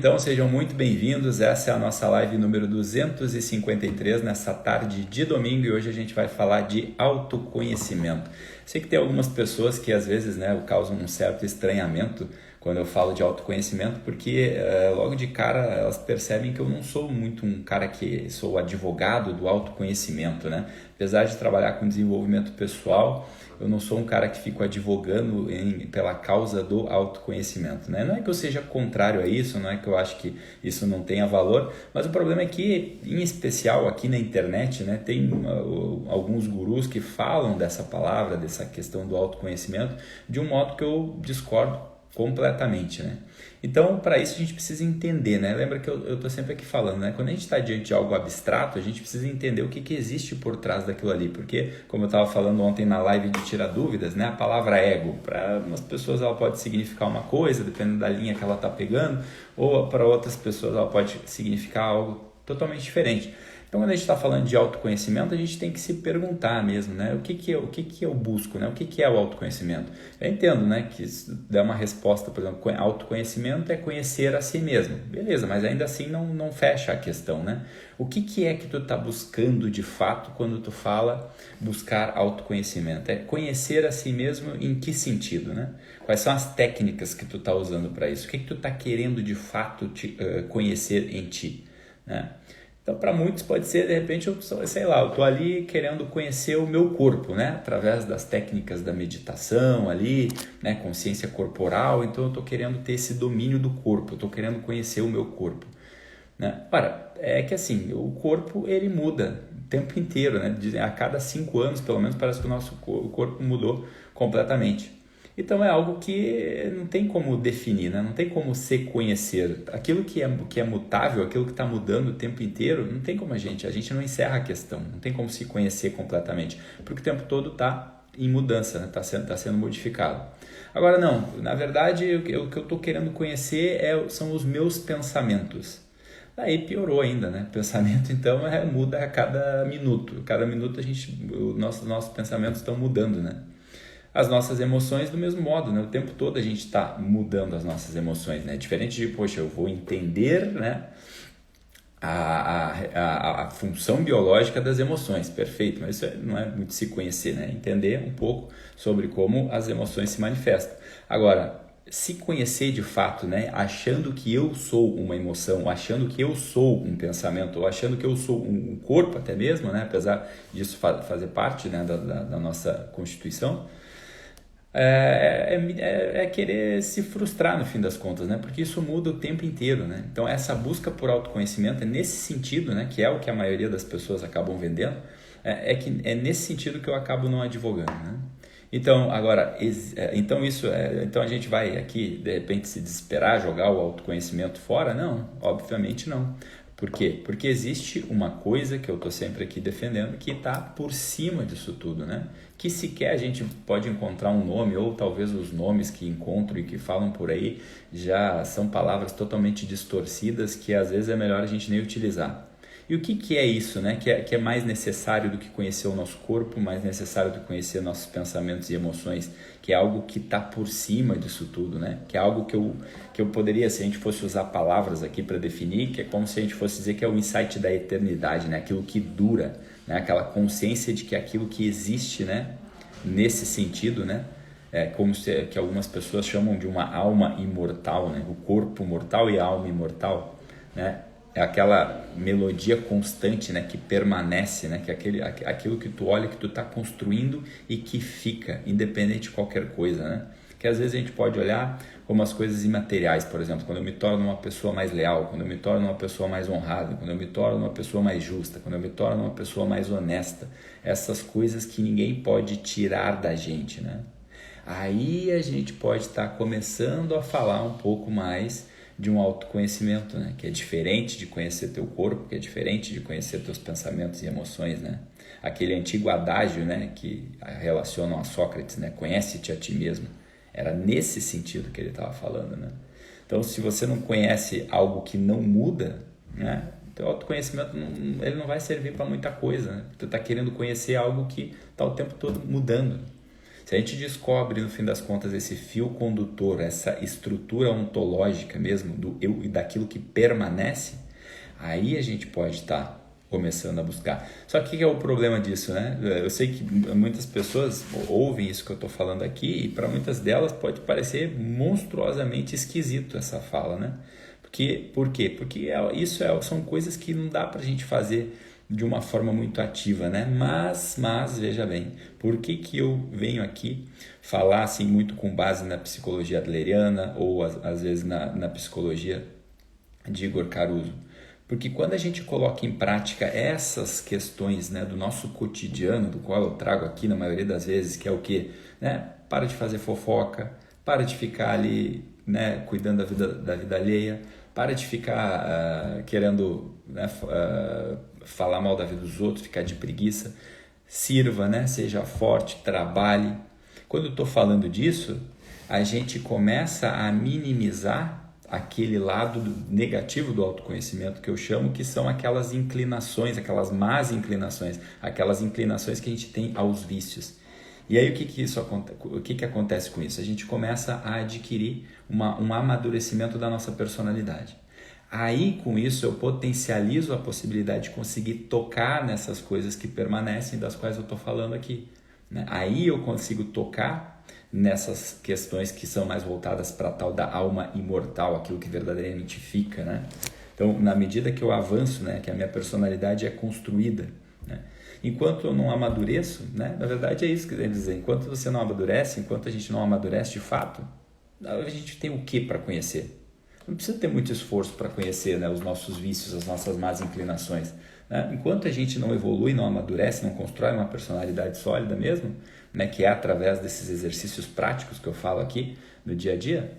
Então sejam muito bem-vindos, essa é a nossa live número 253 nessa tarde de domingo e hoje a gente vai falar de autoconhecimento. Sei que tem algumas pessoas que às vezes causam um certo estranhamento quando eu falo de autoconhecimento, porque logo de cara elas percebem que eu não sou muito um cara que sou advogado do autoconhecimento, né? Apesar de trabalhar com desenvolvimento pessoal, eu não sou um cara que fico advogando pela causa do autoconhecimento, né? Não é que eu seja contrário a isso, não é que eu acho que isso não tenha valor, mas o problema é que, em especial aqui na internet, né, tem alguns gurus que falam dessa palavra, dessa questão do autoconhecimento, de um modo que eu discordo completamente, né? Então, para isso a gente precisa entender, né? Lembra que eu estou sempre aqui falando, né? Quando a gente está diante de algo abstrato, a gente precisa entender o que existe por trás daquilo ali, porque, como eu estava falando ontem na live de Tirar Dúvidas, né? A palavra ego, para umas pessoas ela pode significar uma coisa, dependendo da linha que ela está pegando, ou para outras pessoas ela pode significar algo totalmente diferente. Então, quando a gente está falando de autoconhecimento, a gente tem que se perguntar mesmo, né? O que eu busco, né? O que é o autoconhecimento? Eu entendo, né, que dá uma resposta, por exemplo, autoconhecimento é conhecer a si mesmo. Beleza, mas ainda assim não fecha a questão, né? O que é que tu está buscando de fato quando tu fala buscar autoconhecimento? É conhecer a si mesmo em que sentido, né? Quais são as técnicas que tu está usando para isso? O que tu está querendo de fato conhecer em ti, né? Então, para muitos pode ser, de repente, eu estou ali querendo conhecer o meu corpo, né? Através das técnicas da meditação ali, né? Consciência corporal, então eu estou querendo ter esse domínio do corpo, eu estou querendo conhecer o meu corpo, né? Ora, é que assim, o corpo ele muda o tempo inteiro, né? A cada 5 anos, pelo menos, parece que o nosso corpo mudou completamente. Então é algo que não tem como definir, né? Não tem como se conhecer. Aquilo que é mutável, aquilo que está mudando o tempo inteiro, não tem como a gente não encerra a questão, não tem como se conhecer completamente, porque o tempo todo está em mudança, né? Tá sendo modificado. Agora não, na verdade o que eu estou querendo conhecer são os meus pensamentos. Aí piorou ainda, né? O pensamento então muda a cada minuto. Cada minuto nossos pensamentos estão mudando, né? As nossas emoções do mesmo modo, né? O tempo todo a gente está mudando as nossas emoções, né? Diferente de, poxa, eu vou entender, né, a função biológica das emoções, perfeito, mas isso não é muito se conhecer, né? Entender um pouco sobre como as emoções se manifestam. Agora, se conhecer de fato, né, achando que eu sou uma emoção, achando que eu sou um pensamento, ou achando que eu sou um corpo até mesmo, né, apesar disso fazer parte, né, da nossa constituição, querer se frustrar no fim das contas, né? Porque isso muda o tempo inteiro, né? Então essa busca por autoconhecimento é nesse sentido, né? Que é o que a maioria das pessoas acabam vendendo, é nesse sentido que eu acabo não advogando, né? Então agora, então a gente vai aqui de repente se desesperar, jogar o autoconhecimento fora? Não, obviamente não. Por quê? Porque existe uma coisa que eu estou sempre aqui defendendo que está por cima disso tudo, né? Que sequer a gente pode encontrar um nome, ou talvez os nomes que encontro e que falam por aí já são palavras totalmente distorcidas que às vezes é melhor a gente nem utilizar. E o que é isso, né? Que é mais necessário do que conhecer o nosso corpo, mais necessário do que conhecer nossos pensamentos e emoções, que é algo que está por cima disso tudo, né? Que é algo que eu poderia, se a gente fosse usar palavras aqui para definir, que é como se a gente fosse dizer que é o insight da eternidade, né? Aquilo que dura, né? Aquela consciência de que aquilo que existe, né? Nesse sentido, né? É como que algumas pessoas chamam de uma alma imortal, né? O corpo mortal e a alma imortal, né? É aquela melodia constante, né, que permanece, né, que aquilo que tu olha, que tu está construindo e que fica, independente de qualquer coisa, né? Que às vezes a gente pode olhar como as coisas imateriais, por exemplo, quando eu me torno uma pessoa mais leal, quando eu me torno uma pessoa mais honrada, quando eu me torno uma pessoa mais justa, quando eu me torno uma pessoa mais honesta, essas coisas que ninguém pode tirar da gente, né? Aí a gente pode estar começando a falar um pouco mais de um autoconhecimento, né? Que é diferente de conhecer teu corpo, que é diferente de conhecer teus pensamentos e emoções, né? Aquele antigo adágio, né, que relacionam a Sócrates, né? Conhece-te a ti mesmo. Era nesse sentido que ele estava falando, né? Então, se você não conhece algo que não muda, né? Teu autoconhecimento ele não vai servir para muita coisa, né? Tu está querendo conhecer algo que está o tempo todo mudando. Se a gente descobre, no fim das contas, esse fio condutor, essa estrutura ontológica mesmo do eu e daquilo que permanece, aí a gente pode estar começando a buscar. Só que o que é o problema disso, né? Eu sei que muitas pessoas ouvem isso que eu estou falando aqui e para muitas delas pode parecer monstruosamente esquisito essa fala, né? Por quê? Porque são coisas que não dá para a gente fazer de uma forma muito ativa, né? Mas veja bem, por que eu venho aqui falar assim muito com base na psicologia adleriana ou às vezes na psicologia de Igor Caruso? Porque quando a gente coloca em prática essas questões, né, do nosso cotidiano, do qual eu trago aqui na maioria das vezes, que é o quê? Né? Para de fazer fofoca, para de ficar ali, né, cuidando da vida alheia, para de ficar querendo, né, falar mal da vida dos outros, ficar de preguiça, sirva, né, seja forte, trabalhe. Quando eu estou falando disso, a gente começa a minimizar aquele lado negativo do autoconhecimento que eu chamo, que são aquelas inclinações, aquelas más inclinações, aquelas inclinações que a gente tem aos vícios. E aí o que acontece com isso? A gente começa a adquirir um amadurecimento da nossa personalidade. Aí com isso eu potencializo a possibilidade de conseguir tocar nessas coisas que permanecem, das quais eu estou falando aqui, né? Aí eu consigo tocar nessas questões que são mais voltadas para a tal da alma imortal, aquilo que verdadeiramente fica, né? Então, na medida que eu avanço, né, que a minha personalidade é construída, né? Enquanto eu não amadureço, né, na verdade é isso que quer dizer, enquanto você não amadurece, enquanto a gente não amadurece de fato, a gente tem o que para conhecer? Não precisa ter muito esforço para conhecer, né, os nossos vícios, as nossas más inclinações, né? Enquanto a gente não evolui, não amadurece, não constrói uma personalidade sólida mesmo, né, que é através desses exercícios práticos que eu falo aqui no dia a dia,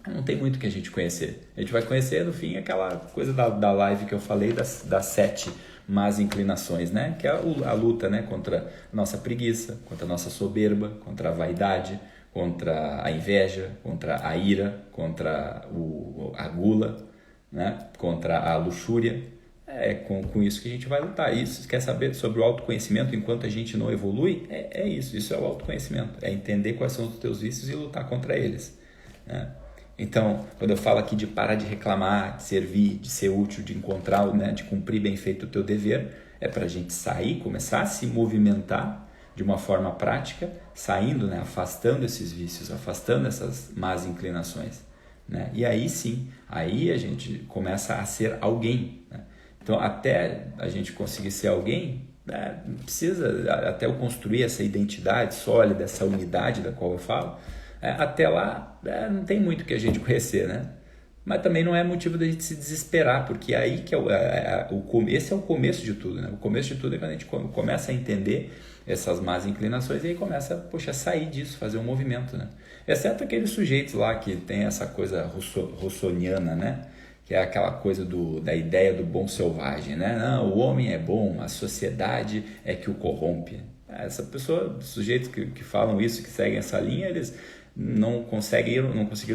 não tem muito que a gente conhecer. A gente vai conhecer, no fim, aquela coisa da live que eu falei, das 7 más inclinações, né? Que é a luta, né, contra a nossa preguiça, contra a nossa soberba, contra a vaidade, contra a inveja, contra a ira, contra a gula, né? Contra a luxúria. É com isso que a gente vai lutar. Isso, quer saber sobre o autoconhecimento enquanto a gente não evolui? Isso é o autoconhecimento. É entender quais são os teus vícios e lutar contra eles, né? Então, quando eu falo aqui de parar de reclamar, de servir, de ser útil, de encontrar, né, de cumprir bem feito o teu dever, é para a gente sair, começar a se movimentar de uma forma prática, saindo, né, afastando esses vícios, afastando essas más inclinações, né? E aí sim, aí a gente começa a ser alguém, né? Então, até a gente conseguir ser alguém, né, precisa, até eu construir essa identidade sólida, essa unidade da qual eu falo, até lá não tem muito que a gente conhecer, né? Mas também não é motivo da gente se desesperar, porque aí que esse é o começo de tudo, né? O começo de tudo é quando a gente começa a entender essas más inclinações e aí começa a sair disso, fazer um movimento, né? Exceto aqueles sujeitos lá que tem essa coisa russoniana, né? Que é aquela coisa da ideia do bom selvagem, né? Não, o homem é bom, a sociedade é que o corrompe. Essa pessoa, sujeitos que falam isso, que seguem essa linha, eles não conseguiram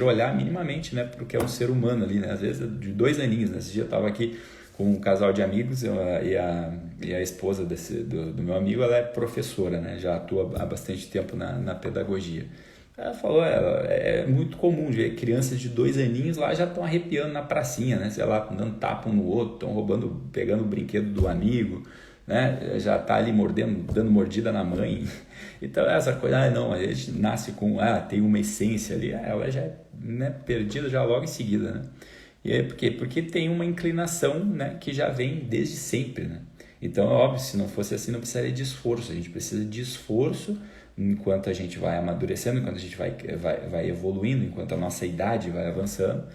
olhar minimamente, né, para o que é um ser humano ali, né? Às vezes de 2 aninhos, né? Esse dia eu estava aqui com um casal de amigos e a esposa do meu amigo, ela é professora, né? Já atua há bastante tempo na pedagogia. Ela falou, é muito comum ver crianças de 2 aninhos lá já estão arrepiando na pracinha, né? Sei lá, dando tapa um no outro, estão pegando o brinquedo do amigo, né? Já está ali dando mordida na mãe. Então essa coisa, não, a gente nasce com, tem uma essência ali, ela já é, né, perdida já logo em seguida, né? E aí por quê? Porque tem uma inclinação, né, que já vem desde sempre, né? Então é óbvio, se não fosse assim não precisaria de esforço, a gente precisa de esforço enquanto a gente vai amadurecendo, enquanto a gente vai evoluindo, enquanto a nossa idade vai avançando,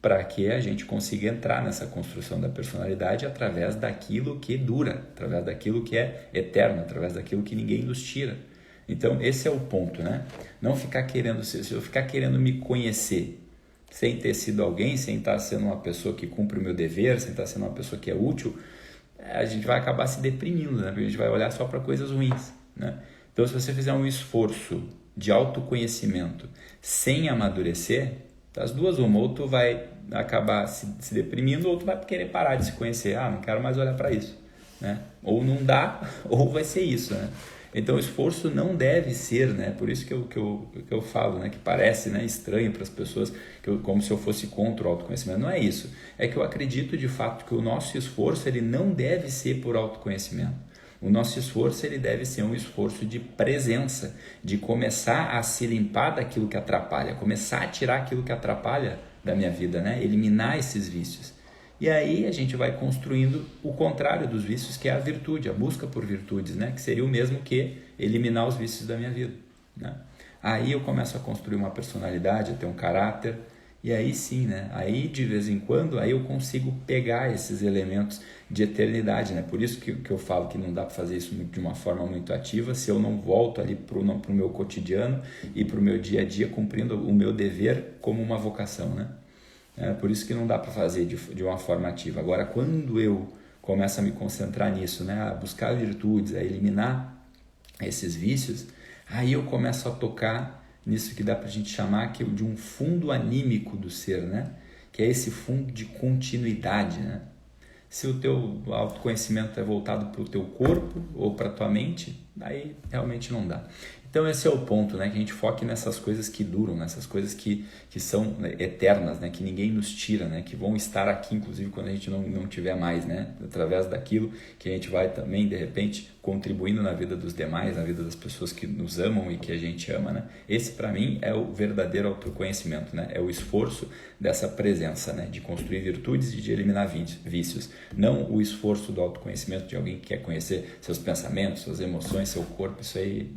para que a gente consiga entrar nessa construção da personalidade através daquilo que dura, através daquilo que é eterno, através daquilo que ninguém nos tira. Então esse é o ponto, né? Não ficar querendo se eu ficar querendo me conhecer sem ter sido alguém, sem estar sendo uma pessoa que cumpre o meu dever, sem estar sendo uma pessoa que é útil, a gente vai acabar se deprimindo, né? Porque a gente vai olhar só para coisas ruins, né? Então, se você fizer um esforço de autoconhecimento sem amadurecer, das duas uma, ou tu vai acabar se deprimindo, ou tu vai querer parar de se conhecer. Não quero mais olhar para isso, né? Ou não dá, ou vai ser isso, né? Então o esforço não deve ser, né? Por isso que eu falo, né? Que parece, né, estranho para as pessoas, como se eu fosse contra o autoconhecimento. Não é isso. É que eu acredito de fato que o nosso esforço ele não deve ser por autoconhecimento. O nosso esforço ele deve ser um esforço de presença, de começar a se limpar daquilo que atrapalha, começar a tirar aquilo que atrapalha da minha vida, né? Eliminar esses vícios. E aí a gente vai construindo o contrário dos vícios, que é a virtude, a busca por virtudes, né? Que seria o mesmo que eliminar os vícios da minha vida, né? Aí eu começo a construir uma personalidade, a ter um caráter, e aí sim, né? Aí de vez em quando aí eu consigo pegar esses elementos de eternidade, né? Por isso que eu falo que não dá para fazer isso de uma forma muito ativa se eu não volto ali para o meu cotidiano e para o meu dia a dia cumprindo o meu dever como uma vocação, né? Por isso que não dá para fazer de uma forma ativa. Agora, quando eu começo a me concentrar nisso, né? A buscar virtudes, a eliminar esses vícios, aí eu começo a tocar nisso que dá para a gente chamar de um fundo anímico do ser, né? Que é esse fundo de continuidade, né? Se o teu autoconhecimento é voltado para o teu corpo ou para a tua mente, aí realmente não dá. Então esse é o ponto, né? Que a gente foque nessas coisas que duram, nessas coisas que são eternas, né? Que ninguém nos tira, né? Que vão estar aqui, inclusive, quando a gente não tiver mais, né? Através daquilo que a gente vai também, de repente, contribuindo na vida dos demais, na vida das pessoas que nos amam e que a gente ama, né? Esse, para mim, é o verdadeiro autoconhecimento, né? É o esforço dessa presença, né? De construir virtudes e de eliminar vícios. Não o esforço do autoconhecimento de alguém que quer conhecer seus pensamentos, suas emoções, seu corpo, isso aí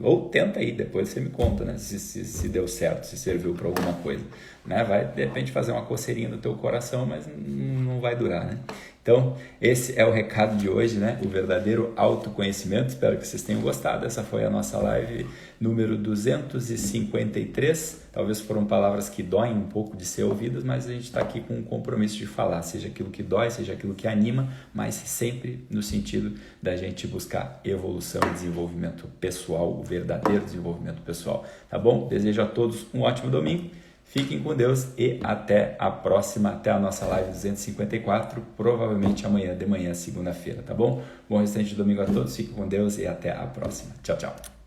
ou tenta aí, depois você me conta, né? Se deu certo, se serviu para alguma coisa, né? Vai de repente fazer uma coceirinha no teu coração, mas não vai durar, né? Então esse é o recado de hoje, né? O verdadeiro autoconhecimento. Espero que vocês tenham gostado. Essa foi a nossa live número 253. Talvez foram palavras que doem um pouco de ser ouvidas, mas a gente está aqui com um compromisso de falar, seja aquilo que dói, seja aquilo que anima, mas sempre no sentido da gente buscar evolução e desenvolvimento pessoal, o verdadeiro desenvolvimento pessoal, tá bom? Desejo a todos um ótimo domingo, fiquem com Deus e até a próxima, até a nossa live 254, provavelmente amanhã de manhã, segunda-feira, tá bom? Bom restante de domingo a todos, fiquem com Deus e até a próxima. Tchau, tchau.